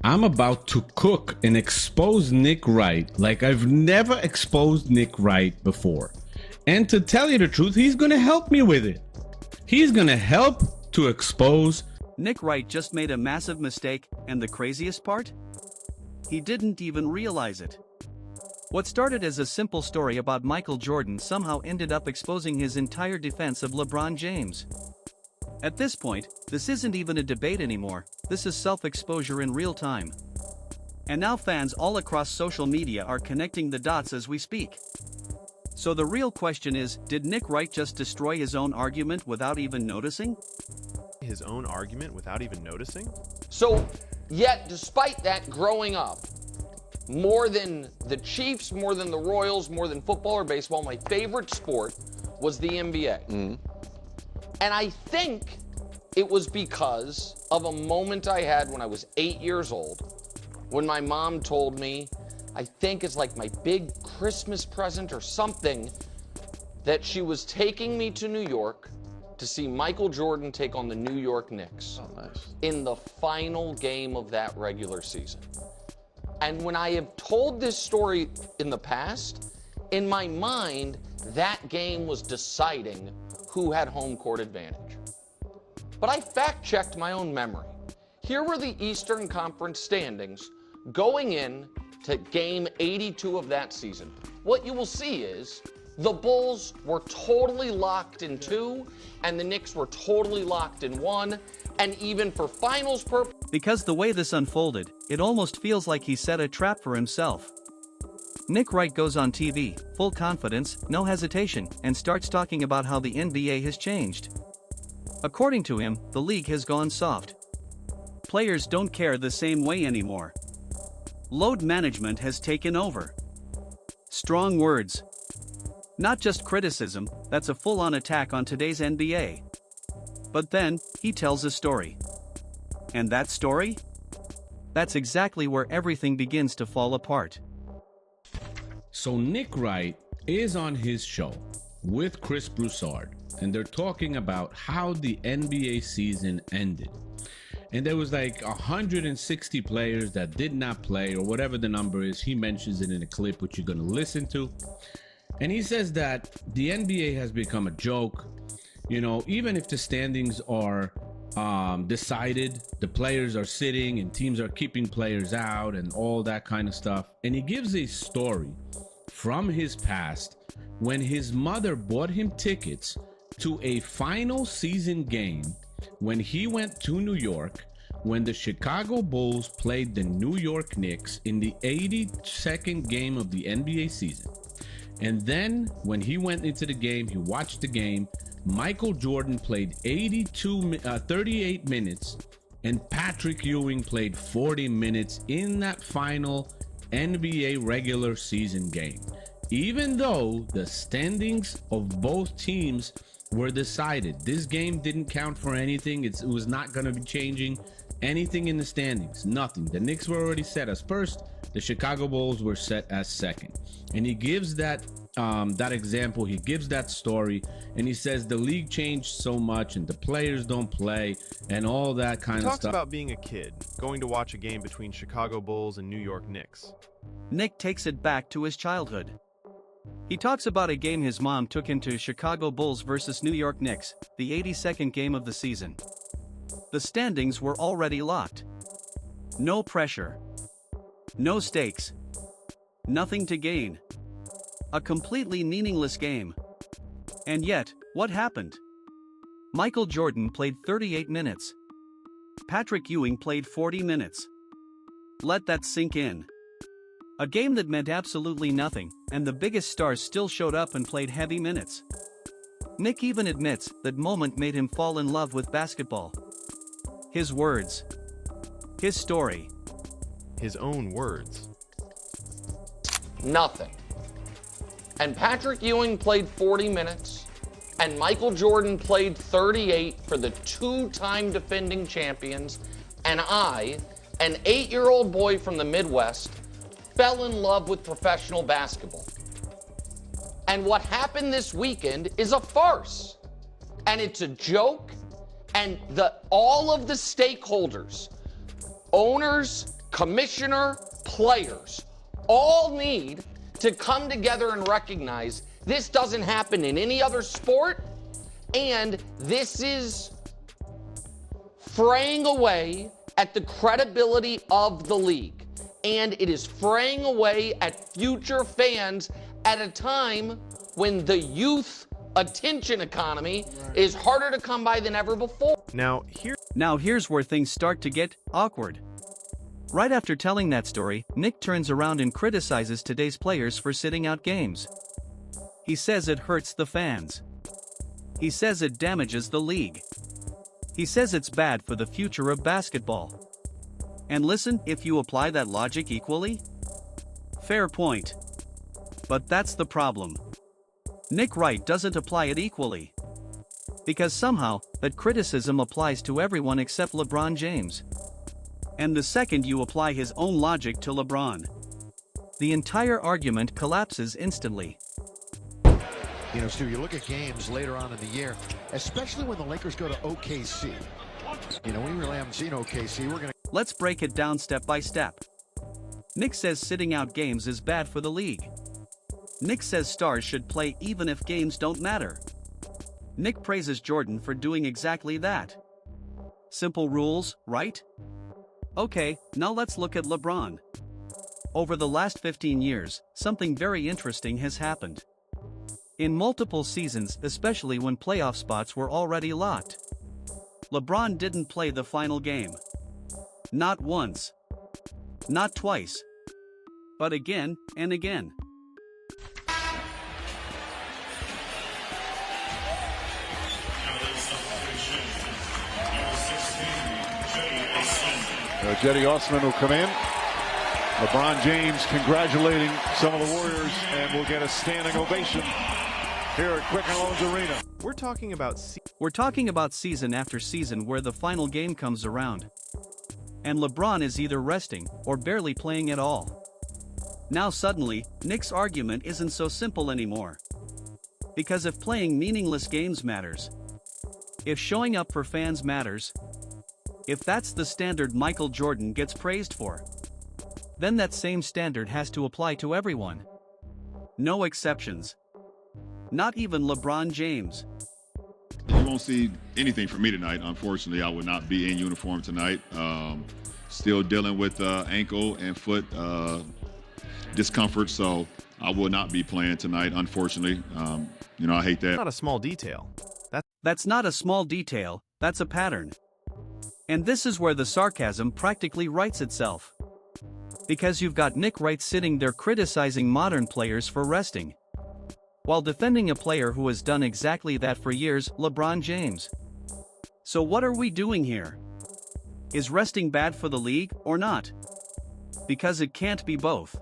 I'm about to cook and expose Nick Wright like I've never exposed Nick Wright before. And to tell you the truth, he's going to help me with it. He's going to help to expose. Nick Wright just made a massive mistake, and the craziest part? He didn't even realize it. What started as a simple story about Michael Jordan somehow ended up exposing his entire defense of LeBron James. At this point, this isn't even a debate anymore, this is self-exposure in real time. And now fans all across social media are connecting the dots as we speak. So the real question is, did Nick Wright just destroy his own argument without even noticing? His own argument without even noticing? So, yet despite that, growing up, more than the Chiefs, more than the Royals, more than football or baseball, my favorite sport was the NBA. And I think it was because of a moment I had when I was 8 years old, when my mom told me, I think it's like my big Christmas present or something, that she was taking me to New York to see Michael Jordan take on the New York Knicks in the final game of that regular season. And when I have told this story in the past, in my mind, that game was deciding who had home court advantage. But I fact-checked my own memory. Here were the Eastern Conference standings going in to game 82 of that season. What you will see is the Bulls were totally locked in 2, and the Knicks were totally locked in 1, and even for finals purposes. Because the way this unfolded, it almost feels like he set a trap for himself. Nick Wright goes on TV, full confidence, no hesitation, and starts talking about how the NBA has changed. According to him, the league has gone soft. Players don't care the same way anymore. Load management has taken over. Strong words. Not just criticism, that's a full-on attack on today's NBA. But then, he tells a story. And that story? That's exactly where everything begins to fall apart. So Nick Wright is on his show with Chris Broussard, and they're talking about how the NBA season ended. And there was like 160 players that did not play, or whatever the number is. He mentions it in a clip which you're going to listen to. And he says that the NBA has become a joke. You know, even if the standings are decided, the players are sitting and teams are keeping players out and all that kind of stuff. And he gives a story from his past when his mother bought him tickets to a final season game when he went to New York when the Chicago Bulls played the New York Knicks in the 82nd game of the NBA season. And then when he went into the game, he watched the game. Michael Jordan played 38 minutes and Patrick Ewing played 40 minutes in that final NBA regular season game. Even though the standings of both teams were decided, this game didn't count for anything. It was not going to be changing anything in the standings. Nothing. The Knicks were already set as first. The Chicago Bulls were set as second. And he gives that example. He gives that story, and he says the league changed so much, and the players don't play, and all that kind of stuff. He talks about being a kid, going to watch a game between Chicago Bulls and New York Knicks. Nick takes it back to his childhood. He talks about a game his mom took him to, Chicago Bulls versus New York Knicks, the 82nd game of the season. The standings were already locked. No pressure. No stakes. Nothing to gain. A completely meaningless game. And yet, what happened? Michael Jordan played 38 minutes. Patrick Ewing played 40 minutes. Let that sink in. A game that meant absolutely nothing, and the biggest stars still showed up and played heavy minutes. Nick even admits that moment made him fall in love with basketball. His words. His story. His own words. Nothing. And Patrick Ewing played 40 minutes, and Michael Jordan played 38 for the two-time defending champions, and I, an 8-year-old boy from the Midwest, fell in love with professional basketball. And what happened this weekend is a farce, and it's a joke, and all of the stakeholders, owners, commissioner, players, all need to come together and recognize this doesn't happen in any other sport, and this is fraying away at the credibility of the league. And it is fraying away at future fans at a time when the youth attention economy is harder to come by than ever before. Now here's where things start to get awkward. Right after telling that story, Nick turns around and criticizes today's players for sitting out games. He says it hurts the fans. He says it damages the league. He says it's bad for the future of basketball. And listen, if you apply that logic equally? Fair point. But that's the problem. Nick Wright doesn't apply it equally. Because somehow, that criticism applies to everyone except LeBron James. And the second you apply his own logic to LeBron, the entire argument collapses instantly. You know, Stu, you look at games later on in the year, especially when the Lakers go to OKC. You know, we really haven't seen OKC. Let's break it down step by step. Nick says sitting out games is bad for the league. Nick says stars should play even if games don't matter. Nick praises Jordan for doing exactly that. Simple rules, right? Okay, now let's look at LeBron. Over the last 15 years, something very interesting has happened. In multiple seasons, especially when playoff spots were already locked, LeBron didn't play the final game. Not once. Not twice. But again and again. Jetty Osman will come in. LeBron James congratulating some of the Warriors, and we'll get a standing ovation here at Quicken Loans Arena. We're talking about season after season where the final game comes around, and LeBron is either resting or barely playing at all. Now suddenly, Nick's argument isn't so simple anymore. Because if playing meaningless games matters, if showing up for fans matters, if that's the standard Michael Jordan gets praised for, then that same standard has to apply to everyone. No exceptions. Not even LeBron James. You won't see anything from me tonight. Unfortunately, I will not be in uniform tonight. Still dealing with ankle and foot discomfort, so I will not be playing tonight, unfortunately. I hate that. Not a small detail. That's not a small detail, that's a pattern. And this is where the sarcasm practically writes itself. Because you've got Nick Wright sitting there criticizing modern players for resting, while defending a player who has done exactly that for years, LeBron James. So what are we doing here? Is resting bad for the league or not? Because it can't be both.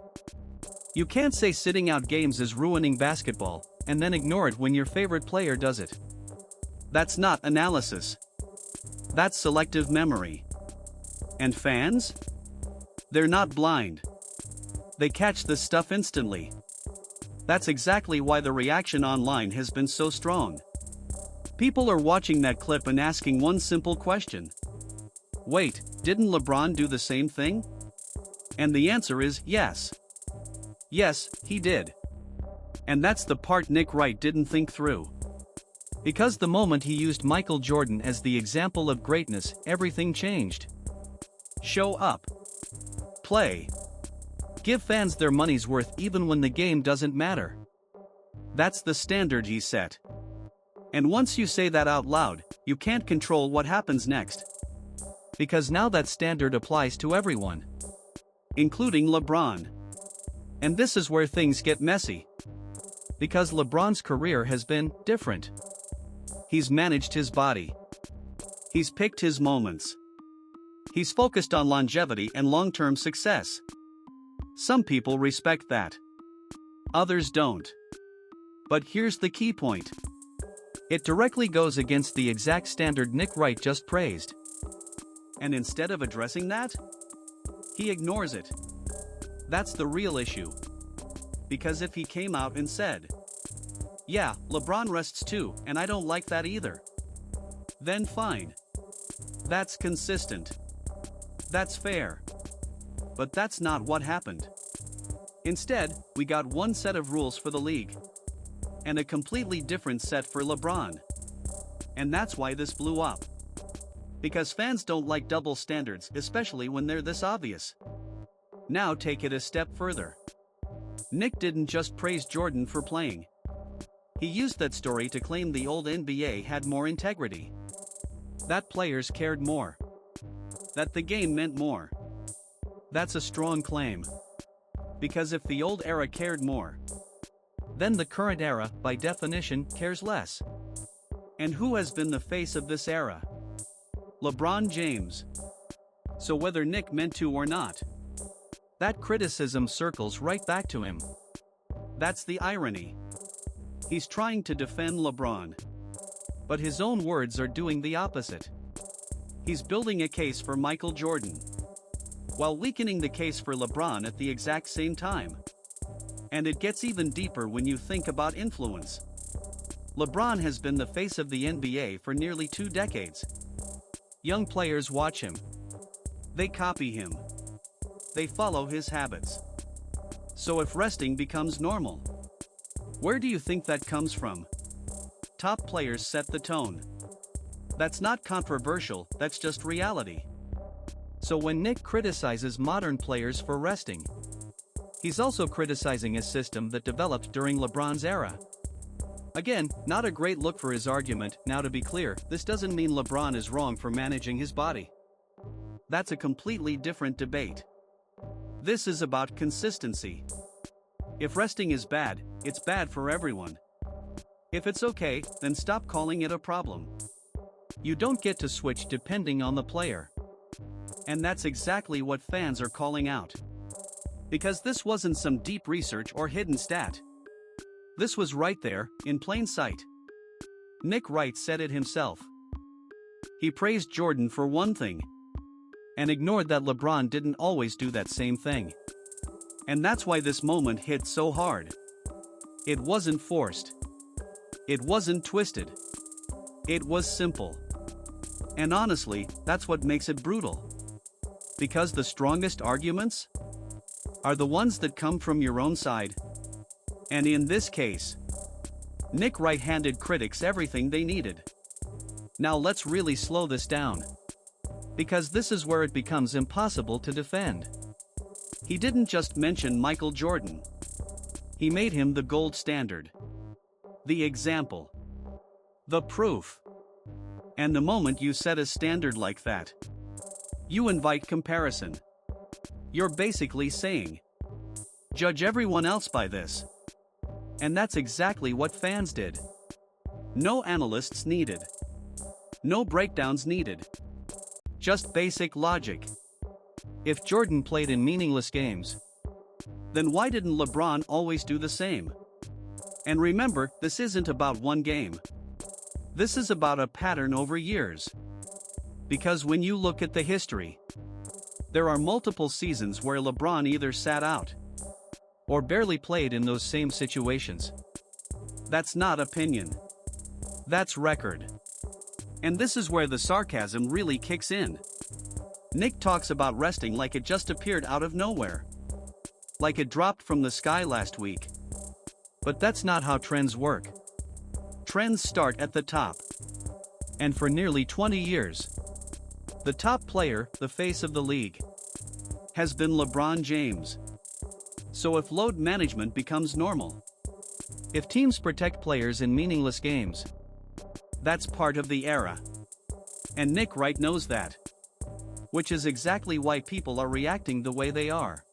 You can't say sitting out games is ruining basketball, and then ignore it when your favorite player does it. That's not analysis. That's selective memory. And fans? They're not blind. They catch this stuff instantly. That's exactly why the reaction online has been so strong. People are watching that clip and asking one simple question. Wait, didn't LeBron do the same thing? And the answer is yes. Yes, he did. And that's the part Nick Wright didn't think through. Because the moment he used Michael Jordan as the example of greatness, everything changed. Show up. Play. Give fans their money's worth even when the game doesn't matter. That's the standard he set. And once you say that out loud, you can't control what happens next. Because now that standard applies to everyone, including LeBron. And this is where things get messy. Because LeBron's career has been different. He's managed his body. He's picked his moments. He's focused on longevity and long-term success. Some people respect that. Others don't. But here's the key point. It directly goes against the exact standard Nick Wright just praised. And instead of addressing that, he ignores it. That's the real issue. Because if he came out and said, "Yeah, LeBron rests too, and I don't like that either," then fine. That's consistent. That's fair. But that's not what happened. Instead, we got one set of rules for the league. And a completely different set for LeBron. And that's why this blew up. Because fans don't like double standards, especially when they're this obvious. Now take it a step further. Nick didn't just praise Jordan for playing. He used that story to claim the old NBA had more integrity. That players cared more. That the game meant more. That's a strong claim. Because if the old era cared more, then the current era, by definition, cares less. And who has been the face of this era? LeBron James. So whether Nick meant to or not, that criticism circles right back to him. That's the irony. He's trying to defend LeBron. But his own words are doing the opposite. He's building a case for Michael Jordan, while weakening the case for LeBron at the exact same time. And it gets even deeper when you think about influence. LeBron has been the face of the NBA for nearly 2 decades. Young players watch him. They copy him. They follow his habits. So if resting becomes normal, where do you think that comes from? Top players set the tone. That's not controversial, that's just reality. So when Nick criticizes modern players for resting, he's also criticizing a system that developed during LeBron's era. Again, not a great look for his argument. Now, to be clear, this doesn't mean LeBron is wrong for managing his body. That's a completely different debate. This is about consistency. If resting is bad, it's bad for everyone. If it's okay, then stop calling it a problem. You don't get to switch depending on the player. And that's exactly what fans are calling out. Because this wasn't some deep research or hidden stat. This was right there, in plain sight. Nick Wright said it himself. He praised Jordan for one thing, and ignored that LeBron didn't always do that same thing. And that's why this moment hit so hard. It wasn't forced. It wasn't twisted. It was simple. And honestly, that's what makes it brutal. Because the strongest arguments are the ones that come from your own side. And in this case, Nick Wright handed critics everything they needed. Now let's really slow this down. Because this is where it becomes impossible to defend. He didn't just mention Michael Jordan. He made him the gold standard. The example. The proof. And the moment you set a standard like that, you invite comparison. You're basically saying, judge everyone else by this. And that's exactly what fans did. No analysts needed. No breakdowns needed. Just basic logic. If Jordan played in meaningless games, then why didn't LeBron always do the same? And remember, this isn't about one game. This is about a pattern over years. Because when you look at the history, there are multiple seasons where LeBron either sat out or barely played in those same situations. That's not opinion. That's record. And this is where the sarcasm really kicks in. Nick talks about resting like it just appeared out of nowhere. Like it dropped from the sky last week. But that's not how trends work. Trends start at the top. And for nearly 20 years, the top player, the face of the league, has been LeBron James. So if load management becomes normal, if teams protect players in meaningless games, that's part of the era. And Nick Wright knows that. Which is exactly why people are reacting the way they are.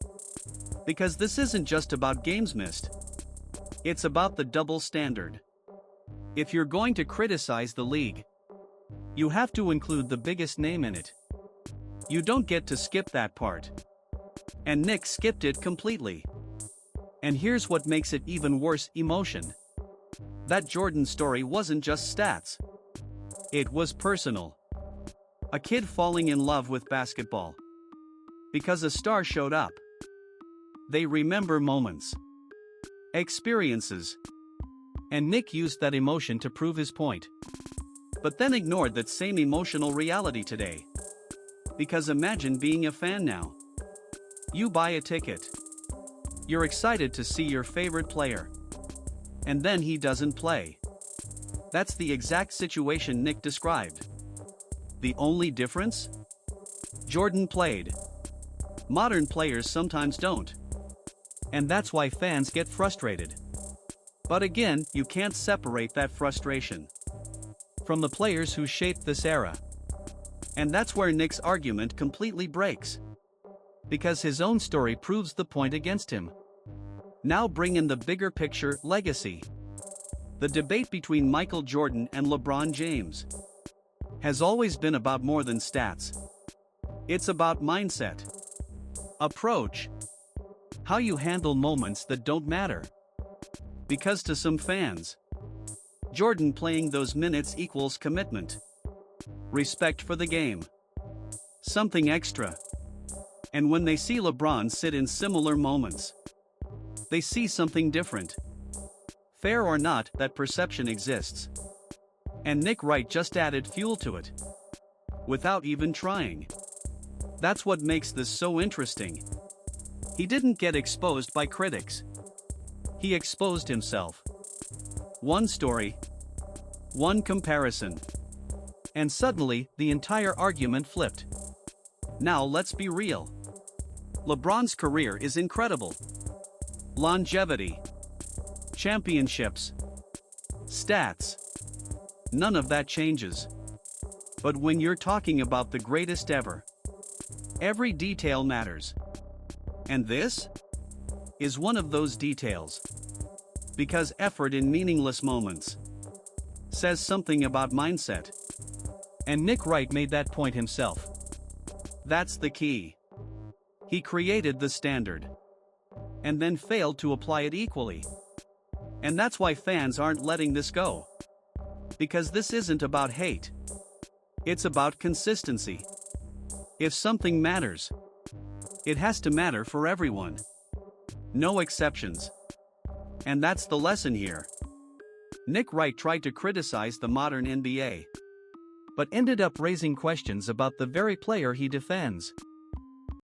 Because this isn't just about games missed. It's about the double standard. If you're going to criticize the league, you have to include the biggest name in it. You don't get to skip that part. And Nick skipped it completely. And here's what makes it even worse: emotion. That Jordan story wasn't just stats. It was personal. A kid falling in love with basketball. Because a star showed up. They remember moments. Experiences. And Nick used that emotion to prove his point. But then ignored that same emotional reality today. Because imagine being a fan now. You buy a ticket. You're excited to see your favorite player. And then he doesn't play. That's the exact situation Nick described. The only difference? Jordan played. Modern players sometimes don't. And that's why fans get frustrated. But again, you can't separate that frustration from the players who shaped this era. And that's where Nick's argument completely breaks. Because his own story proves the point against him. Now bring in the bigger picture, legacy. The debate between Michael Jordan and LeBron James has always been about more than stats. It's about mindset, approach, how you handle moments that don't matter. Because to some fans, Jordan playing those minutes equals commitment, respect for the game, something extra. And when they see LeBron sit in similar moments, they see something different. Fair or not, that perception exists. And Nick Wright just added fuel to it, without even trying. That's what makes this so interesting. He didn't get exposed by critics. He exposed himself. One story, one comparison. And suddenly, the entire argument flipped. Now let's be real. LeBron's career is incredible. Longevity, championships, stats. None of that changes. But when you're talking about the greatest ever, every detail matters. And this is one of those details. Because effort in meaningless moments says something about mindset. And Nick Wright made that point himself. That's the key. He created the standard, and then failed to apply it equally. And that's why fans aren't letting this go. Because this isn't about hate. It's about consistency. If something matters, it has to matter for everyone. No exceptions. And that's the lesson here. Nick Wright tried to criticize the modern NBA, but ended up raising questions about the very player he defends.